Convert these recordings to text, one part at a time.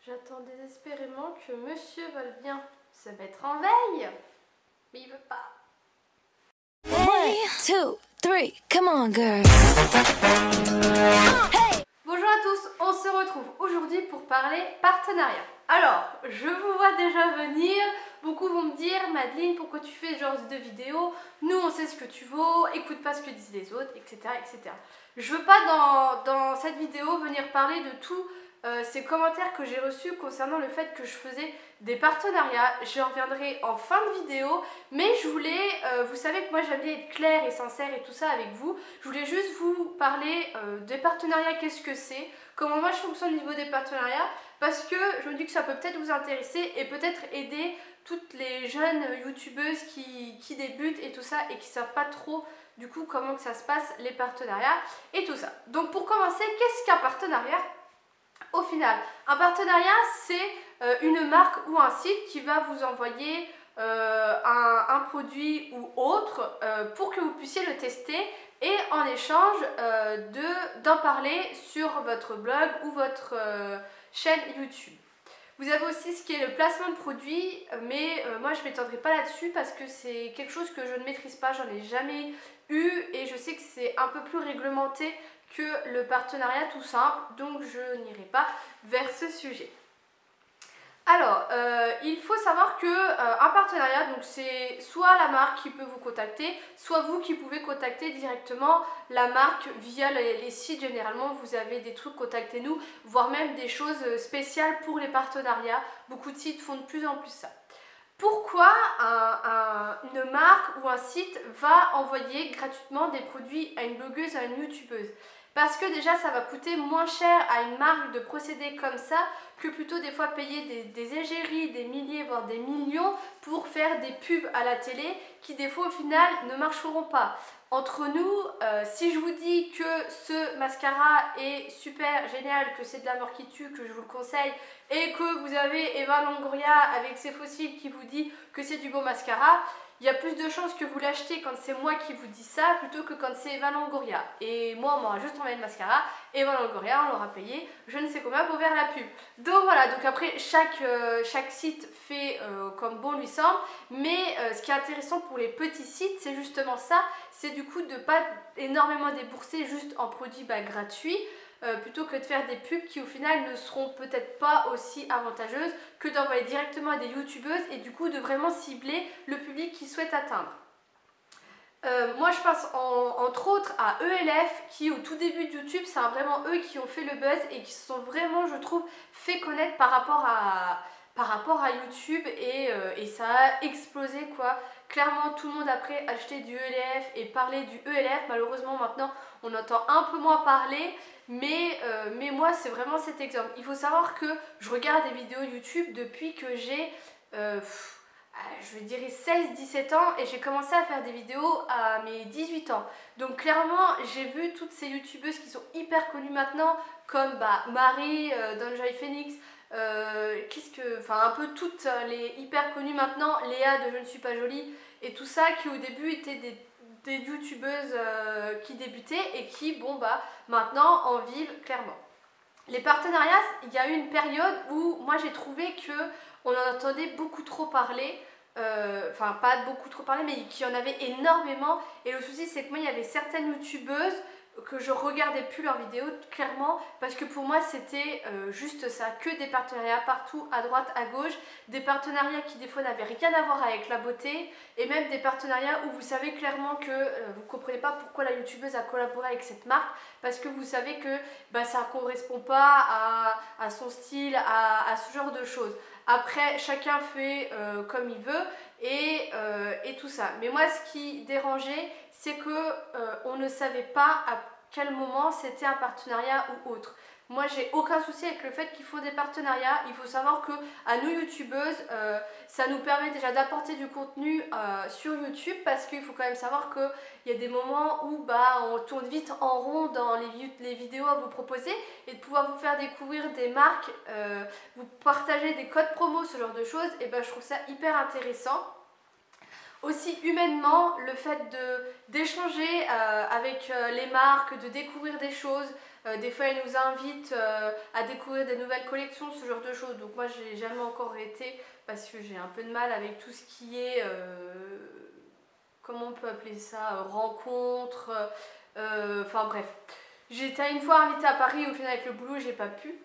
J'attends désespérément que monsieur veuille bien se mettre en veille, mais il veut pas. 1, 2, 3, come on girl. Bonjour à tous, on se retrouve aujourd'hui pour parler partenariat. Alors, je vous vois déjà venir, beaucoup vont me dire « Madeline, pourquoi tu fais ce genre de vidéos? Nous, on sait ce que tu vaux, écoute pas ce que disent les autres, etc. etc. » Je veux pas dans cette vidéo venir parler de tous ces commentaires que j'ai reçus concernant le fait que je faisais des partenariats. J'y reviendrai en fin de vidéo, mais je voulais, vous savez que moi j'aime bien être claire et sincère et tout ça avec vous. Je voulais juste vous parler des partenariats, qu'est-ce que c'est, comment moi je fonctionne au niveau des partenariats, parce que je me dis que ça peut peut-être vous intéresser et peut-être aider toutes les jeunes youtubeuses qui débutent et tout ça et qui ne savent pas trop du coup comment que ça se passe, les partenariats et tout ça. Donc pour commencer, qu'est-ce qu'un partenariat? Au final, un partenariat, c'est une marque ou un site qui va vous envoyer un produit ou autre pour que vous puissiez le tester et en échange d'en parler sur votre blog ou votre chaîne YouTube. Vous avez aussi ce qui est le placement de produits, mais moi je ne m'étendrai pas là-dessus parce que c'est quelque chose que je ne maîtrise pas, j'en ai jamais eu et je sais que c'est un peu plus réglementé que le partenariat tout simple, donc je n'irai pas vers ce sujet. Alors, il faut savoir que un partenariat, donc c'est soit la marque qui peut vous contacter, soit vous qui pouvez contacter directement la marque via les sites. Généralement, vous avez des trucs contactez-nous, voire même des choses spéciales pour les partenariats. Beaucoup de sites font de plus en plus ça. Pourquoi une marque ou un site va envoyer gratuitement des produits à une blogueuse, à une youtubeuse? Parce que déjà ça va coûter moins cher à une marque de procéder comme ça que plutôt des fois payer des égéries, des milliers voire des millions pour faire des pubs à la télé qui des fois au final ne marcheront pas. Entre nous, si je vous dis que ce mascara est super génial, que c'est de la mort qui tue, que je vous le conseille, et que vous avez Eva Longoria avec ses fossiles qui vous dit que c'est du beau mascara, il y a plus de chances que vous l'achetiez quand c'est moi qui vous dis ça plutôt que quand c'est Eva Longoria. Et moi, on m'aura juste envoyé le mascara, Eva Longoria, on l'aura payé je ne sais combien pour faire la pub. Donc voilà, donc après chaque site fait comme bon lui semble, mais ce qui est intéressant pour les petits sites, c'est justement ça, c'est du coup de ne pas énormément débourser juste en produits gratuits, plutôt que de faire des pubs qui au final ne seront peut-être pas aussi avantageuses que d'envoyer directement à des youtubeuses et du coup de vraiment cibler le public qui souhaite atteindre. Moi je pense entre autres à ELF qui au tout début de YouTube, c'est vraiment eux qui ont fait le buzz et qui se sont vraiment, je trouve, fait connaître par rapport à YouTube et ça a explosé quoi. Clairement tout le monde après achetait du ELF et parlait du ELF. Malheureusement maintenant on entend un peu moins parler, mais moi c'est vraiment cet exemple. Il faut savoir que je regarde des vidéos YouTube depuis que j'ai je dire 16-17 ans et j'ai commencé à faire des vidéos à mes 18 ans. Donc clairement j'ai vu toutes ces youtubeuses qui sont hyper connues maintenant comme Marie, d'Enjoy Phoenix, un peu toutes les hyper connues maintenant, Léa de Je ne suis pas jolie et tout ça qui au début étaient des youtubeuses qui débutaient et qui maintenant en vivent clairement. Les partenariats, il y a eu une période où moi j'ai trouvé que on en entendait beaucoup trop parler, enfin pas beaucoup trop parler, mais qu'il y en avait énormément. Et le souci c'est que moi il y avait certaines youtubeuses que je regardais plus leurs vidéos clairement parce que pour moi c'était juste ça, que des partenariats partout à droite à gauche, des partenariats qui des fois n'avaient rien à voir avec la beauté et même des partenariats où vous savez clairement que vous ne comprenez pas pourquoi la youtubeuse a collaboré avec cette marque parce que vous savez que ça ne correspond pas à son style, à ce genre de choses. Après chacun fait comme il veut et tout ça, mais moi ce qui dérangeait c'est que on ne savait pas à quel moment c'était un partenariat ou autre. Moi j'ai aucun souci avec le fait qu'il faut des partenariats. Il faut savoir que à nous youtubeuses ça nous permet déjà d'apporter du contenu sur YouTube parce qu'il faut quand même savoir qu'il y a des moments où on tourne vite en rond dans les vidéos à vous proposer et de pouvoir vous faire découvrir des marques, vous partager des codes promo, ce genre de choses, et je trouve ça hyper intéressant. Aussi humainement, le fait d'échanger avec les marques, de découvrir des choses, Des fois ils nous invitent à découvrir des nouvelles collections, ce genre de choses. Donc moi j'ai jamais encore été parce que j'ai un peu de mal avec tout ce qui est, comment on peut appeler ça, rencontre, enfin bref. J'ai été une fois invitée à Paris, au final avec le boulot j'ai pas pu.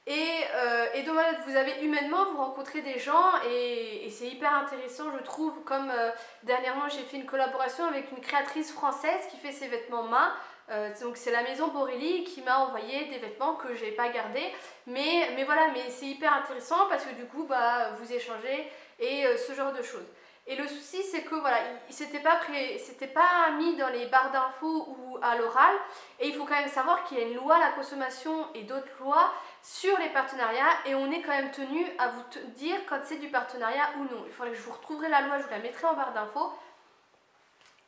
Et donc voilà, vous avez humainement, vous rencontrez des gens et c'est hyper intéressant je trouve, comme dernièrement j'ai fait une collaboration avec une créatrice française qui fait ses vêtements main, donc c'est la maison Borelli qui m'a envoyé des vêtements que j'ai pas gardés, mais voilà, mais c'est hyper intéressant parce que du coup bah, vous échangez et ce genre de choses. Et le souci c'est que voilà, c'était pas mis dans les barres d'infos ou à l'oral, et il faut quand même savoir qu'il y a une loi à la consommation et d'autres lois sur les partenariats et on est quand même tenu à vous dire quand c'est du partenariat ou non. Il faudrait que je vous retrouverai la loi, je vous la mettrai en barre d'infos.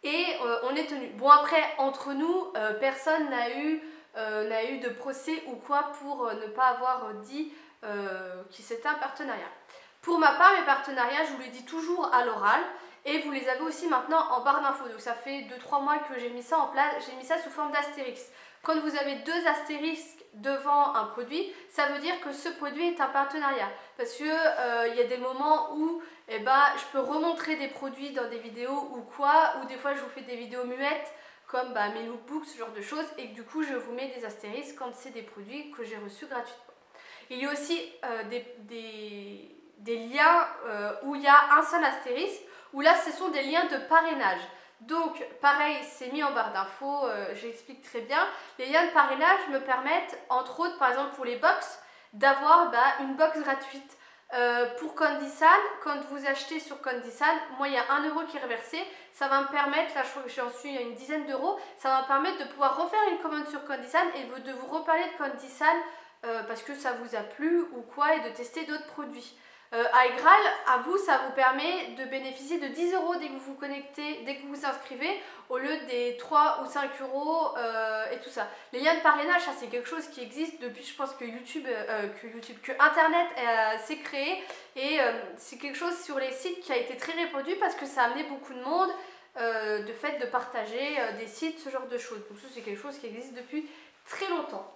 Et on est tenu. Bon après, entre nous, personne n'a eu de procès ou quoi pour ne pas avoir dit que c'était un partenariat. Pour ma part, mes partenariats, je vous les dis toujours à l'oral et vous les avez aussi maintenant en barre d'infos. Donc ça fait 2-3 mois que j'ai mis ça en place, j'ai mis ça sous forme d'astérisque. Quand vous avez 2 astérisques devant un produit, ça veut dire que ce produit est un partenariat. Parce que y a des moments où je peux remontrer des produits dans des vidéos ou quoi, ou des fois je vous fais des vidéos muettes comme mes lookbooks, ce genre de choses, et que du coup je vous mets des astérisques quand c'est des produits que j'ai reçus gratuitement. Il y a aussi des liens où il y a un seul astérisque, où là ce sont des liens de parrainage. Donc pareil, c'est mis en barre d'infos, j'explique très bien. Les liens de parrainage me permettent, entre autres, par exemple pour les box, d'avoir une box gratuite. Pour Candysan, quand vous achetez sur Candysan, moi il y a 1 euro qui est reversé, ça va me permettre, là je crois que j'en suis à une dizaine d'euros, ça va me permettre de pouvoir refaire une commande sur Candysan et de vous reparler de Candysan parce que ça vous a plu ou quoi, et de tester d'autres produits. À Egral, à vous, ça vous permet de bénéficier de 10 euros dès que vous vous connectez, dès que vous vous inscrivez, au lieu des 3 ou 5 euros et tout ça. Les liens de parrainage, ça c'est quelque chose qui existe depuis, je pense que que Internet s'est créé, et c'est quelque chose sur les sites qui a été très répandu parce que ça a amené beaucoup de monde, de fait de partager des sites, ce genre de choses. Donc ça c'est quelque chose qui existe depuis très longtemps.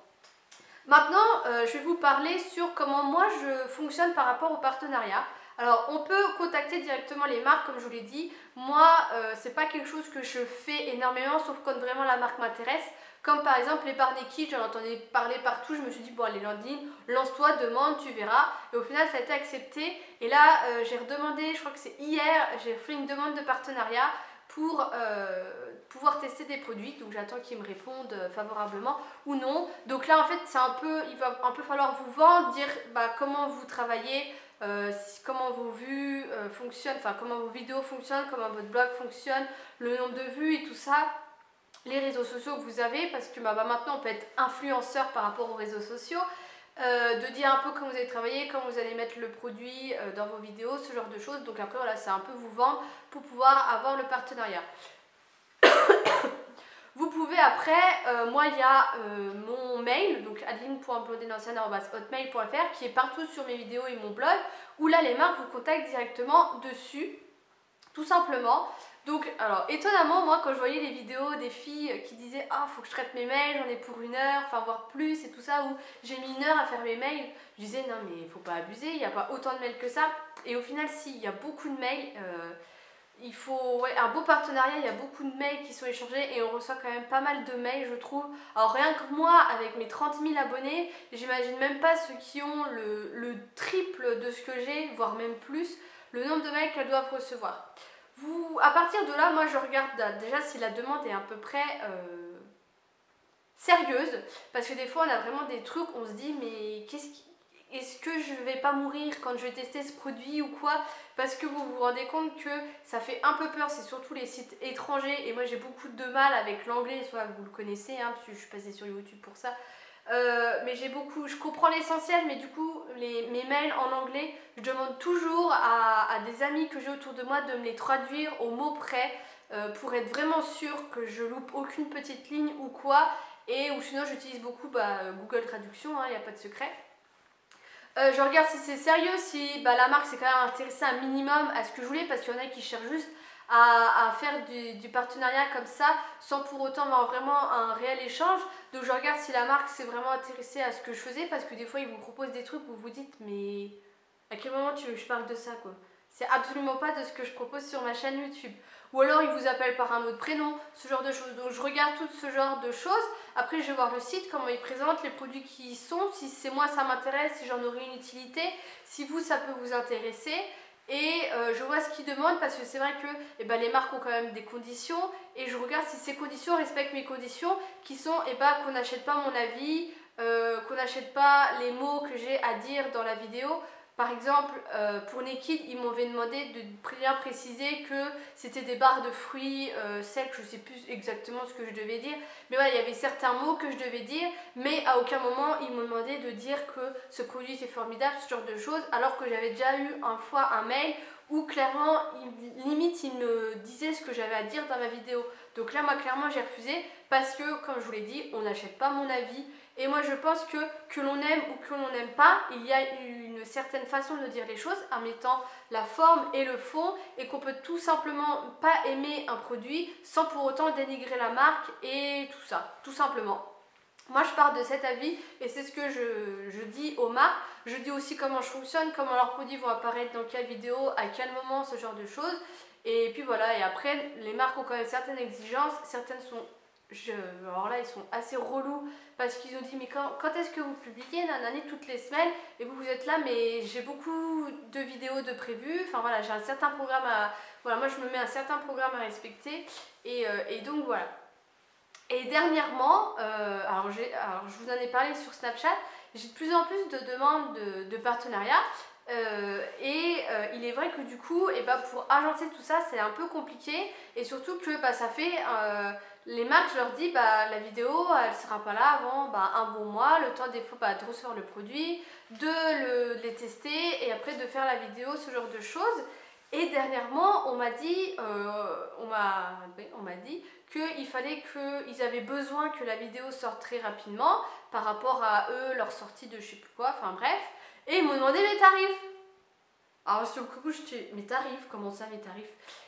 Maintenant, je vais vous parler sur comment moi je fonctionne par rapport au partenariat. Alors, on peut contacter directement les marques, comme je vous l'ai dit. Moi, c'est pas quelque chose que je fais énormément, sauf quand vraiment la marque m'intéresse. Comme par exemple les Barney Kids, j'en entendais parler partout. Je me suis dit, bon, allez, Landine, lance-toi, demande, tu verras. Et au final, ça a été accepté. Et là, j'ai redemandé, je crois que c'est hier, j'ai fait une demande de partenariat pour pouvoir tester des produits, donc j'attends qu'ils me répondent favorablement ou non. Donc là en fait il va un peu falloir vous vendre, dire comment vous travaillez, comment vos vues fonctionnent, enfin comment vos vidéos fonctionnent, comment votre blog fonctionne, le nombre de vues et tout ça, les réseaux sociaux que vous avez, parce que maintenant on peut être influenceur par rapport aux réseaux sociaux. De dire un peu comment vous allez travailler, comment vous allez mettre le produit dans vos vidéos, ce genre de choses. Donc après voilà, c'est un peu vous vendre pour pouvoir avoir le partenariat. Vous pouvez après, moi il y a mon mail, donc adeline.blondenancienne@hotmail.fr, qui est partout sur mes vidéos et mon blog, où là les marques vous contactent directement dessus, tout simplement. Donc, alors, étonnamment, moi, quand je voyais les vidéos des filles qui disaient « Ah, faut que je traite mes mails, j'en ai pour 1 heure, enfin, voire plus, et tout ça, ou j'ai mis 1 heure à faire mes mails », je disais « Non, mais il faut pas abuser, il n'y a pas autant de mails que ça. » Et au final, si, il y a beaucoup de mails, il faut un beau partenariat, il y a beaucoup de mails qui sont échangés, et on reçoit quand même pas mal de mails, je trouve. Alors, rien que moi, avec mes 30 000 abonnés, j'imagine même pas ceux qui ont le triple de ce que j'ai, voire même plus, le nombre de mails qu'elles doivent recevoir. À partir de là, moi je regarde déjà si la demande est à peu près sérieuse, parce que des fois on a vraiment des trucs, on se dit mais est-ce que je vais pas mourir quand je vais tester ce produit ou quoi, parce que vous vous rendez compte que ça fait un peu peur, c'est surtout les sites étrangers, et moi j'ai beaucoup de mal avec l'anglais, soit vous le connaissez, hein, parce que je suis passée sur YouTube pour ça. Mais je comprends l'essentiel, mais du coup mes mails en anglais, je demande toujours à des amis que j'ai autour de moi de me les traduire au mot près, pour être vraiment sûre que je loupe aucune petite ligne ou quoi, ou sinon j'utilise beaucoup Google Traduction, il n'y a pas de secret. Je regarde si c'est sérieux, si la marque s'est quand même intéressée un minimum à ce que je voulais, parce qu'il y en a qui cherchent juste à faire du partenariat comme ça sans pour autant avoir vraiment un réel échange. Donc je regarde si la marque s'est vraiment intéressée à ce que je faisais, parce que des fois ils vous proposent des trucs où vous vous dites mais à quel moment tu veux que je parle de ça quoi? C'est absolument pas de ce que je propose sur ma chaîne YouTube. Ou alors ils vous appellent par un autre prénom, ce genre de choses. Donc je regarde tout ce genre de choses. Après je vais voir le site, comment ils présentent, les produits qui y sont, si c'est moi ça m'intéresse, si j'en aurai une utilité, si vous ça peut vous intéresser. Et je vois ce qu'ils demandent, parce que c'est vrai que les marques ont quand même des conditions, et je regarde si ces conditions respectent mes conditions, qui sont qu'on n'achète pas mon avis, qu'on n'achète pas les mots que j'ai à dire dans la vidéo. Par exemple, pour Naked, ils m'avaient demandé de bien préciser que c'était des barres de fruits secs, je ne sais plus exactement ce que je devais dire, mais voilà, il y avait certains mots que je devais dire, mais à aucun moment ils m'ont demandé de dire que ce produit était formidable, ce genre de choses, alors que j'avais déjà eu une fois un mail où clairement, limite, ils me disaient ce que j'avais à dire dans ma vidéo. Donc là, moi, clairement, j'ai refusé, parce que, comme je vous l'ai dit, on n'achète pas mon avis. Et moi je pense que l'on aime ou que l'on n'aime pas, il y a une certaine façon de dire les choses en mettant la forme et le fond, et qu'on peut tout simplement pas aimer un produit sans pour autant dénigrer la marque et tout ça, tout simplement. Moi je pars de cet avis, et c'est ce que je dis aux marques. Je dis aussi comment je fonctionne, comment leurs produits vont apparaître dans quelle vidéo, à quel moment, ce genre de choses. Et puis voilà, et après les marques ont quand même certaines exigences, certaines sont... alors là ils sont assez relous, parce qu'ils ont dit mais quand est-ce que vous publiez nanani toutes les semaines, et vous êtes là mais j'ai beaucoup de vidéos de prévues, enfin voilà, j'ai un certain programme à... Voilà, moi je me mets un certain programme à respecter, et donc voilà. Et dernièrement, alors je vous en ai parlé sur Snapchat, j'ai de plus en plus de demandes de partenariat. Il est vrai que du coup, pour agencer tout ça, c'est un peu compliqué. Et surtout que ça fait... les marques, je leur dis, la vidéo, elle sera pas là avant un bon mois, le temps des fois de recevoir le produit, de les tester, et après de faire la vidéo, ce genre de choses. Et dernièrement, on m'a dit qu'il fallait qu'ils avaient besoin que la vidéo sorte très rapidement par rapport à eux, leur sortie de je sais plus quoi, enfin bref. Et ils m'ont demandé mes tarifs. Alors sur le coup, je dis, mes tarifs, comment ça mes tarifs?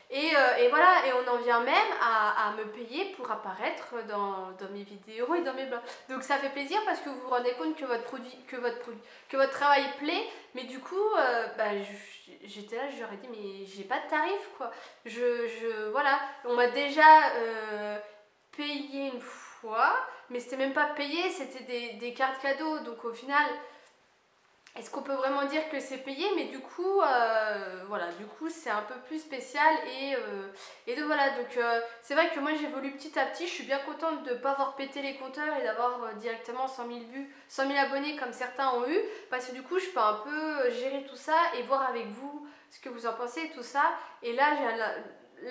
Et voilà, et on en vient même à me payer pour apparaître dans mes vidéos et dans mes blogs. Donc ça fait plaisir, parce que vous vous rendez compte que votre travail plaît. Mais du coup, j'étais là, je leur ai dit, mais j'ai pas de tarif quoi. Voilà, on m'a déjà payé une fois, mais c'était même pas payé, c'était des cartes cadeaux. Donc au final... Est-ce qu'on peut vraiment dire que c'est payé? Mais du coup, voilà, du coup c'est un peu plus spécial, et donc voilà, donc c'est vrai que moi j'évolue petit à petit. Je suis bien contente de ne pas avoir pété les compteurs et d'avoir directement 100 000 vues, 100 000 abonnés comme certains ont eu, parce que du coup je peux un peu gérer tout ça et voir avec vous ce que vous en pensez et tout ça. Et là j'ai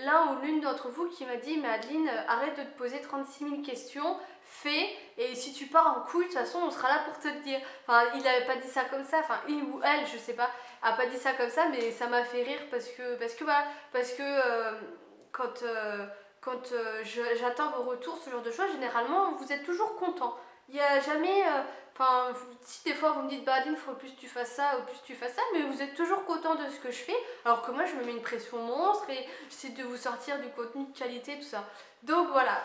l'un ou l'une d'entre vous qui m'a dit, mais Adeline, arrête de te poser 36 000 questions, fais, et si tu pars en couille, de toute façon on sera là pour te le dire. Enfin, il n'avait pas dit ça comme ça, enfin il ou elle, je sais pas, a pas dit ça comme ça, mais ça m'a fait rire, parce que voilà, parce que quand j'attends vos retours, ce genre de choses, généralement vous êtes toujours content. Il n'y a jamais... si des fois vous me dites, Adeline, il faut plus tu fasses ça ou plus tu fasses ça, mais vous êtes toujours content de ce que je fais, alors que moi je me mets une pression monstre et j'essaie de vous sortir du contenu de qualité, tout ça. Donc voilà,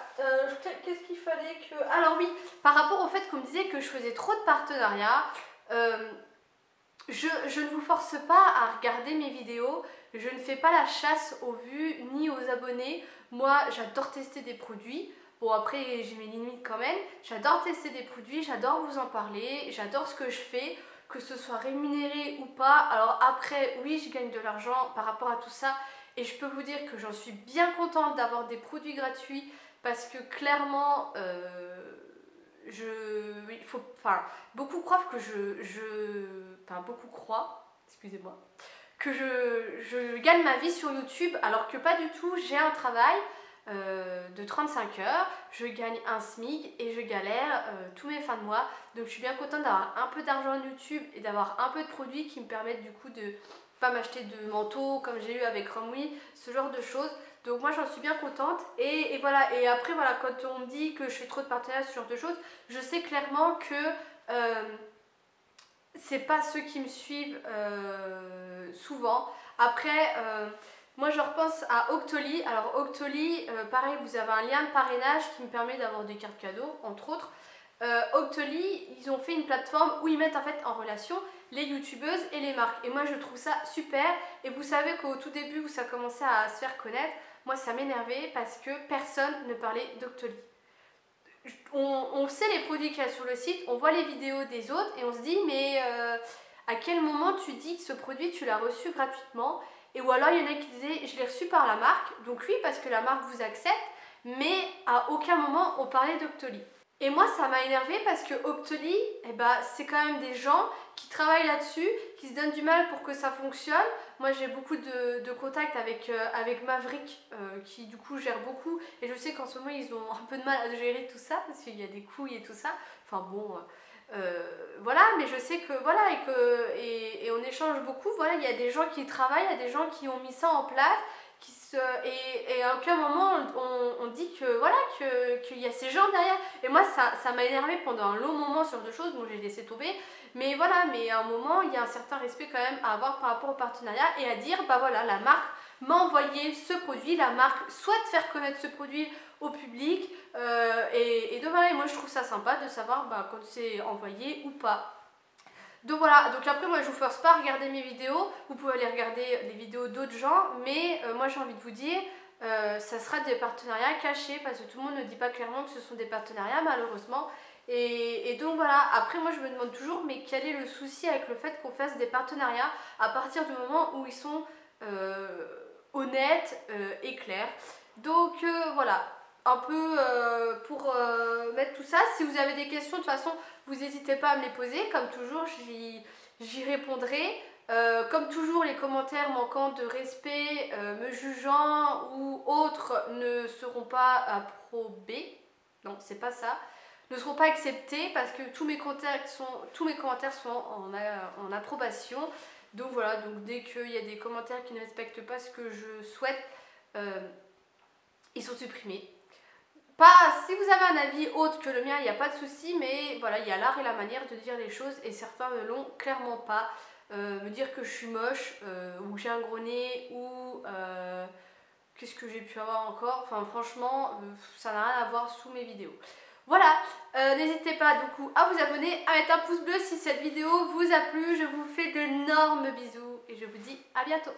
qu'est-ce qu'il fallait que... Alors oui, par rapport au fait qu'on me disait que je faisais trop de partenariats, je ne vous force pas à regarder mes vidéos, je ne fais pas la chasse aux vues ni aux abonnés. Moi j'adore tester des produits. Bon, après j'ai mes limites quand même, j'adore tester des produits, j'adore vous en parler, j'adore ce que je fais, que ce soit rémunéré ou pas. Alors après, oui, je gagne de l'argent par rapport à tout ça, et je peux vous dire que j'en suis bien contente d'avoir des produits gratuits, parce que clairement, beaucoup croient que beaucoup croient, excusez-moi, que je gagne ma vie sur YouTube, alors que pas du tout. J'ai un travail de 35 heures, je gagne un SMIC et je galère tous mes fins de mois. Donc je suis bien contente d'avoir un peu d'argent YouTube et d'avoir un peu de produits qui me permettent du coup de pas m'acheter de manteaux comme j'ai eu avec Romwe, ce genre de choses. Donc moi j'en suis bien contente, et voilà. Et après voilà, quand on me dit que je fais trop de partenariats, ce genre de choses, je sais clairement que c'est pas ceux qui me suivent souvent. Après Moi je repense à Octoly. Alors Octoly, pareil, vous avez un lien de parrainage qui me permet d'avoir des cartes cadeaux, entre autres. Octoly, ils ont fait une plateforme où ils mettent en fait en relation les youtubeuses et les marques. Et moi je trouve ça super. Et vous savez qu'au tout début où ça commençait à se faire connaître, moi ça m'énervait parce que personne ne parlait d'Octoly. On sait les produits qu'il y a sur le site, on voit les vidéos des autres et on se dit mais à quel moment tu dis que ce produit tu l'as reçu gratuitement? Et ou alors il y en a qui disaient je l'ai reçu par la marque, donc oui parce que la marque vous accepte, mais à aucun moment on parlait d'Octoly. Et moi ça m'a énervé parce que Octoly, eh ben, c'est quand même des gens qui travaillent là-dessus, qui se donnent du mal pour que ça fonctionne. Moi j'ai beaucoup de contacts avec Maverick qui du coup gère beaucoup et je sais qu'en ce moment ils ont un peu de mal à gérer tout ça parce qu'il y a des couilles et tout ça. Enfin bon, voilà, mais je sais que voilà et on échange beaucoup. Voilà, il y a des gens qui travaillent, il y a des gens qui ont mis ça en place. Et à aucun moment on dit que voilà qu'il y a ces gens derrière et moi ça m'a énervé pendant un long moment sur deux choses, donc j'ai laissé tomber, mais voilà, mais à un moment il y a un certain respect quand même à avoir par rapport au partenariat et à dire bah voilà, la marque m'a envoyé ce produit, la marque souhaite faire connaître ce produit au public et donc voilà, et moi je trouve ça sympa de savoir bah, quand c'est envoyé ou pas. Donc voilà, donc après moi je vous force pas à regarder mes vidéos, vous pouvez aller regarder les vidéos d'autres gens, mais moi j'ai envie de vous dire, ça sera des partenariats cachés parce que tout le monde ne dit pas clairement que ce sont des partenariats malheureusement. Et donc voilà, après moi je me demande toujours mais quel est le souci avec le fait qu'on fasse des partenariats à partir du moment où ils sont honnêtes et clairs. Donc voilà, un peu pour mettre tout ça. Si vous avez des questions, de toute façon, vous n'hésitez pas à me les poser. Comme toujours, j'y répondrai. Comme toujours, les commentaires manquant de respect, me jugeant ou autres ne seront pas approuvés. Non, c'est pas ça. Ne seront pas acceptés parce que tous mes commentaires sont en approbation. Donc voilà, donc dès qu'il y a des commentaires qui ne respectent pas ce que je souhaite, ils sont supprimés. Pas, si vous avez un avis autre que le mien, il n'y a pas de souci, mais voilà, il y a l'art et la manière de dire les choses et certains ne l'ont clairement pas. Me dire que je suis moche, ou que j'ai un gros nez, ou qu'est-ce que j'ai pu avoir encore, enfin franchement, ça n'a rien à voir sous mes vidéos. Voilà, n'hésitez pas du coup à vous abonner, à mettre un pouce bleu si cette vidéo vous a plu. Je vous fais d'énormes bisous et je vous dis à bientôt.